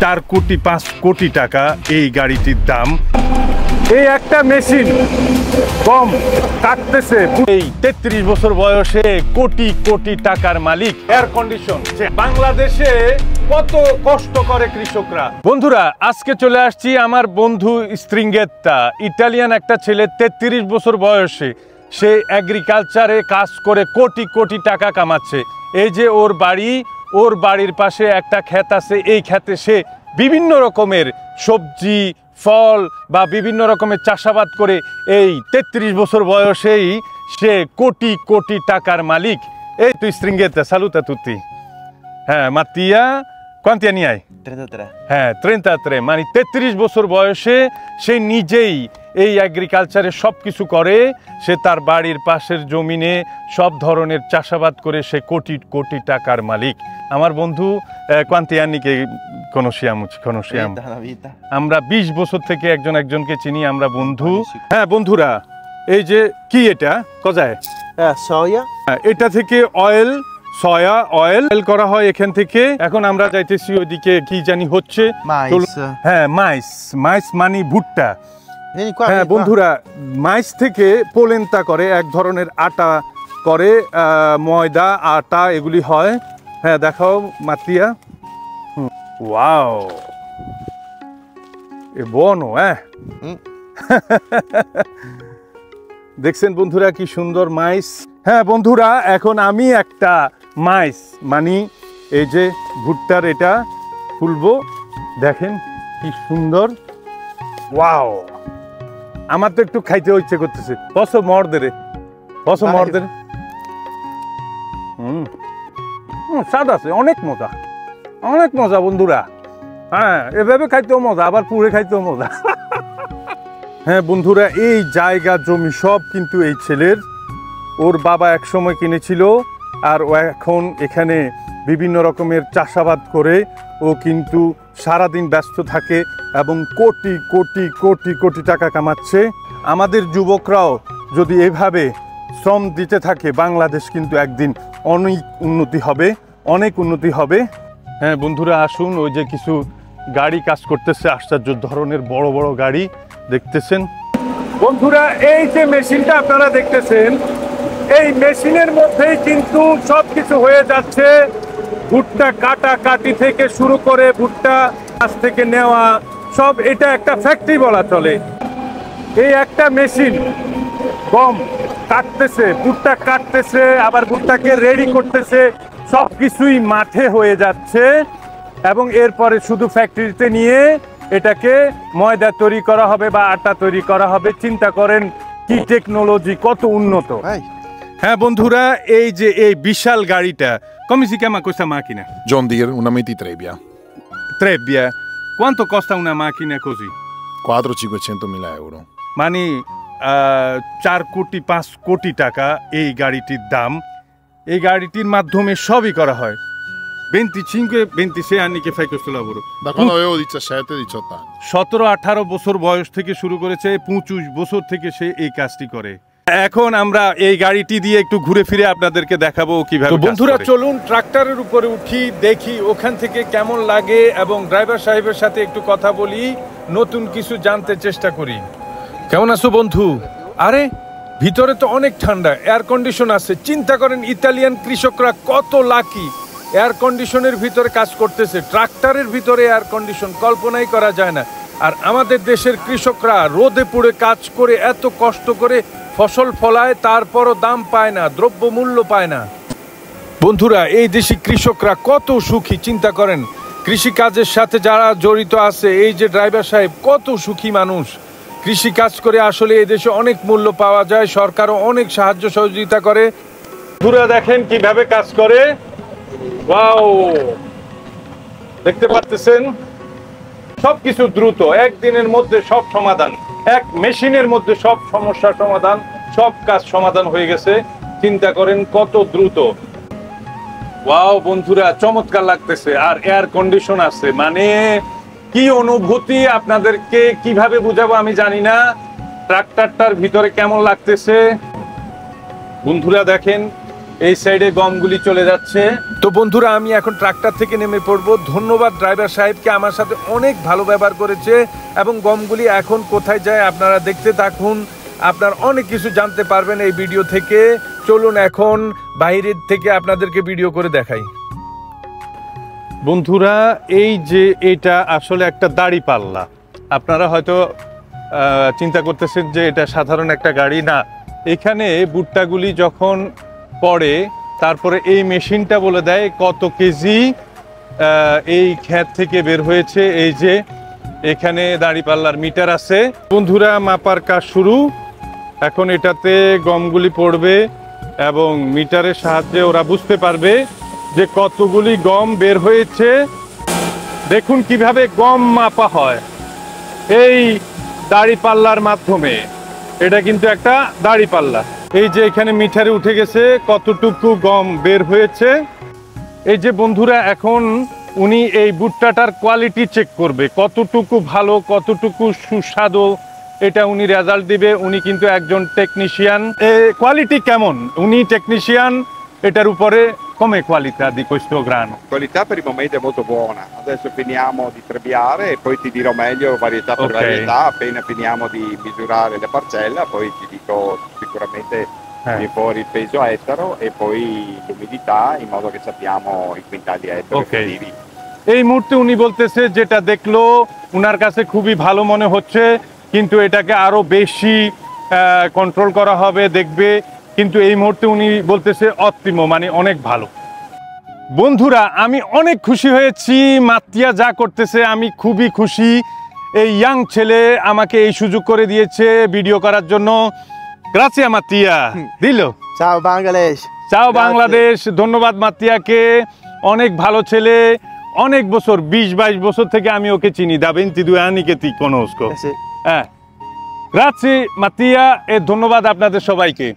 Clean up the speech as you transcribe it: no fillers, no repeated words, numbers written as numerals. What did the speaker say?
4 কোটি 5 কোটি টাকা এই গাড়িটির দাম। এই একটা মেশিন কম কাটতেছে। এই 33 বছর বয়সে কোটি কোটি টাকার মালিক। এয়ার কন্ডিশন বাংলাদেশে কত কষ্ট করে কৃষকরা। বন্ধুরা, আজকে চলে আসছি আমার বন্ধু স্ট্রিংগেত্তা, ইটালিয়ান একটা ছেলে, 33 বছর বয়সে সে এগ্রিকালচারে কাজ করে কোটি কোটি টাকা কামাচ্ছে। এই যে ওর বাড়ি, ওর বাড়ির পাশে একটা ক্ষেত আছে, এই ক্ষেতে সে বিভিন্ন রকমের সবজি ফল বা বিভিন্ন রকমের চাষাবাদ করে এই 33 বছর বয়সেই সে কোটি কোটি টাকার মালিক। এই তুই Stringhetta, saluta tutti. Mattia, quanti anni hai? 33. 33, মানে 33 বছর বয়সে সে নিজেই এই এগ্রিকালচারে সব কিছু করে। সে তার বাড়ির পাশের জমিনে সব ধরনের চাষাবাদ করে সে কোটি কোটি টাকার মালিক। আমার বন্ধু quanti anni che conosciamo? আমরা 20 বছর থেকে একজনকে চিনি, আমরা বন্ধু। হ্যাঁ বন্ধুরা, এই যে কি এটা কজায়? সয়া। এটা থেকে অয়েল, সয়া অয়েল করা হয় এখান থেকে। এখন আমরা যাইতেছি ওইদিকে, কি জানি হচ্ছে। হ্যাঁ, মাইস মানে ভুট্টা। হ্যাঁ বন্ধুরা, মাইস থেকে পোলেন্তা করে, এক ধরনের আটা করে, ময়দা আটা এগুলি হয়। হ্যাঁ দেখাও মাতিয়া। ওয়াও, এ বনো। দেখছেন বন্ধুরা কি সুন্দর মাইস। হ্যাঁ বন্ধুরা, এখন আমি একটা মাইস মানে এই যে ভুট্টার এটা খুলবো। দেখেন কি সুন্দর। ওয়াও, আমার তো একটু খাইতে ইচ্ছে করতেছে। পশো মর্দে রে, পশো মর্দে। স্বাদ আছে, অনেক মজা, অনেক মজা বন্ধুরা। হ্যাঁ, এভাবে খাইতেও মজা, আবার পুড়ে খাইতেও মজা। হ্যাঁ বন্ধুরা, এই জায়গা জমি সব কিন্তু এই ছেলের। ওর বাবা এক সময় কিনেছিল, আর ও এখন এখানে বিভিন্ন রকমের চাষাবাদ করে ও কিন্তু সারাদিন ব্যস্ত থাকে এবং কোটি কোটি কোটি কোটি টাকা কামাচ্ছে। আমাদের যুবকরাও যদি এভাবে শ্রম দিতে থাকে, বাংলাদেশ কিন্তু একদিন অনেক উন্নতি হবে, অনেক উন্নতি হবে। হ্যাঁ বন্ধুরা, আসুন, ওই যে কিছু গাড়ি কাজ করতেছে, আশ্চর্য ধরনের বড় বড় গাড়ি দেখতেছেন বন্ধুরা। এই যে মেশিনটা আপনারা দেখতেছেন, এই মেশিনের মধ্যেই কিন্তু সব কিছু হয়ে যাচ্ছে। ভুট্টা কাটি থেকে শুরু করে ভুট্টা গাছ থেকে নেওয়া সব, এটা একটা ফ্যাক্টরি বলা চলে। এই একটা মেশিন গম কাটতেছে, ভুট্টা কাটতেছে, আবার ভুট্টাকে রেডি করতেছে, সব কিছুই মাঠে হয়ে যাচ্ছে। এবং এরপরে শুধু ফ্যাক্টরিতে নিয়ে এটাকে ময়দা তৈরি করা হবে বা আটা তৈরি করা হবে। চিন্তা করেন কি টেকনোলজি, কত উন্নত। হ্যাঁ বন্ধুরা, এই যে এই বিশাল গাড়িটা, come si chiama questa macchina? John Deere, una Meti Trebbia. Trebbia. Quanto costa una macchina così? 400-500 mila euro. মানে 4 কোটি 5 কোটি টাকা এই গাড়িটির দাম। এই গাড়িটির মাধ্যমে সবই করা হয়। 25-26 anni che fai questo lavoro? Da quando avevo 17-18 anni. 17-18 বছর বয়স থেকে শুরু করেছে, 25 বছর থেকে সে এই কাজটি করে। এখন আমরা এই গাড়িটি দিয়ে একটু ঘুরে ফিরে আপনাদেরকে দেখাবো কিভাবে। বন্ধুরা চলুন ট্রাক্টরের উপরে উঠি, দেখি ওখান থেকে কেমন লাগে এবং ড্রাইভার সাহেবের সাথে একটু কথা বলি, নতুন কিছু জানতে চেষ্টা করি। কেমন আছো বন্ধু? আরে ভিতরে তো অনেক ঠান্ডা, এয়ার কন্ডিশন আছে। চিন্তা করেন ইতালিয়ান কৃষকরা কত লাকি, এয়ার কন্ডিশনের ভিতরে কাজ করতেছে। ট্রাক্টরের ভিতরে এয়ার কন্ডিশন কল্পনাই করা যায় না। আর আমাদের দেশের কৃষকরা রোদে পুড়ে কাজ করে, এত কষ্ট করে ফসল ফলায়, তারপরও দাম পায় না, দ্রব্যমূল্য পায় না। বন্ধুরা, এই দেশি কৃষকরা কত সুখী। চিন্তা করেন কৃষিকাজের সাথে যারা জড়িত আছে, এই যে ড্রাইভার সাহেব, কত সুখী মানুষ। কৃষি কাজ করে আসলে এই দেশে অনেক মূল্য পাওয়া যায়, সরকারও অনেক সাহায্য সহযোগিতা করে। বন্ধুরা দেখেন কিভাবে কাজ করে। ওয়াও, দেখতে পাচ্ছেন সবকিছু দ্রুত, একদিনের মধ্যে সব সমাধান, এক মেশিনের মধ্যে সব সমস্যার সমাধান, সব কাজ সমাধান হয়ে গেছে। চিন্তা করেন কত দ্রুত। ওয়াও বন্ধুরা, চমৎকার লাগতেছে। আর এয়ার কন্ডিশন আছে, মানে কি অনুভূতি আপনাদেরকে কিভাবে বুঝাবো আমি জানি না। ট্রাক্টরটার ভিতরে কেমন লাগতেছে বন্ধুরা দেখেন, এই সাইডে গমগুলি চলে যাচ্ছে। তো বন্ধুরা আমি এখন ট্রাক্টর থেকে নেমে পড়বো। ধন্যবাদ ড্রাইভার সাহেবকে, আমার সাথে অনেক ভালো ব্যবহার করেছে এবং গমগুলি এখন কোথায় যায় আপনারা দেখতে থাকুন, আপনারা অনেক কিছু জানতে পারবেন এই ভিডিও থেকে। চলুন এখন বাইরের থেকে আপনাদেরকে ভিডিও করে দেখাই। বন্ধুরা এই যে এটা আসলে একটা দাড়ি পাল্লা, আপনারা হয়তো চিন্তা করতেছেন যে এটা সাধারণ একটা গাড়ি, না। এখানে ভুট্টাগুলি যখন পড়ে তারপরে এই মেশিনটা বলে দেয় কত কেজি এই ক্ষেত থেকে বের হয়েছে। এই যে এখানে দাঁড়িপাল্লার মিটার আছে। বন্ধুরা মাপার কাজ শুরু। এখন এটাতে গমগুলি পড়বে এবং মিটারের সাহায্যে ওরা বুঝতে পারবে যে কতগুলি গম বের হয়েছে। দেখুন কিভাবে গম মাপা হয় এই দাঁড়িপাল্লার মাধ্যমে। এটা কিন্তু একটা দাঁড়িপাল্লা। এই যে এখানে মিটারে উঠে গেছে কতটুকু গম বের হয়েছে। এই যে বন্ধুরা এখন উনি এই ভুট্টাটার কোয়ালিটি চেক করবে, কতটুকু ভালো কতটুকু সুস্বাদু, এটা উনি রেজাল্ট দিবে। উনি কিন্তু একজন টেকনিশিয়ান। কোয়ালিটি কেমন, উনি টেকনিশিয়ান, এটার উপরে come qualità di questo grano? Qualità per il momento è molto buona. Adesso finiamo di trebbiare e poi ti dirò meglio varietà per varietà. Appena finiamo di misurare la parcella, poi ti dico sicuramente viene fuori il peso a ettaro e poi l'umidità, in modo che sappiamo i quintali a ettaro effettivi. এই মুহূর্তে উনি বলতেছে যেটা দেখলো উনার কাছে খুবই ভালো মনে হচ্ছে, কিন্তু এটাকে আরো বেশি কন্ট্রোল করা হবে, দেখবে। কিন্তু এই মুহূর্তে উনি বলতেছে অত্তিম, মানে অনেক ভালো। বন্ধুরা আমি অনেক খুশি হয়েছি, মাতিয়া যা করতেছে আমি খুবই খুশি। এই ইয়াং ছেলে আমাকে এই সুযোগ করে দিয়েছে ভিডিও করার জন্য। গ্রাসিয়া মাতিয়া দিল। Ciao Bangladesh. চাও বাংলাদেশ। ধন্যবাদ মাতিয়াকে, অনেক ভালো ছেলে। অনেক বছর 20-22 বছর থেকে আমি ওকে চিনি। Da 22 anni che ti conosco. Sì. Grazie Mattia e ধন্যবাদ আপনাদের সবাইকে।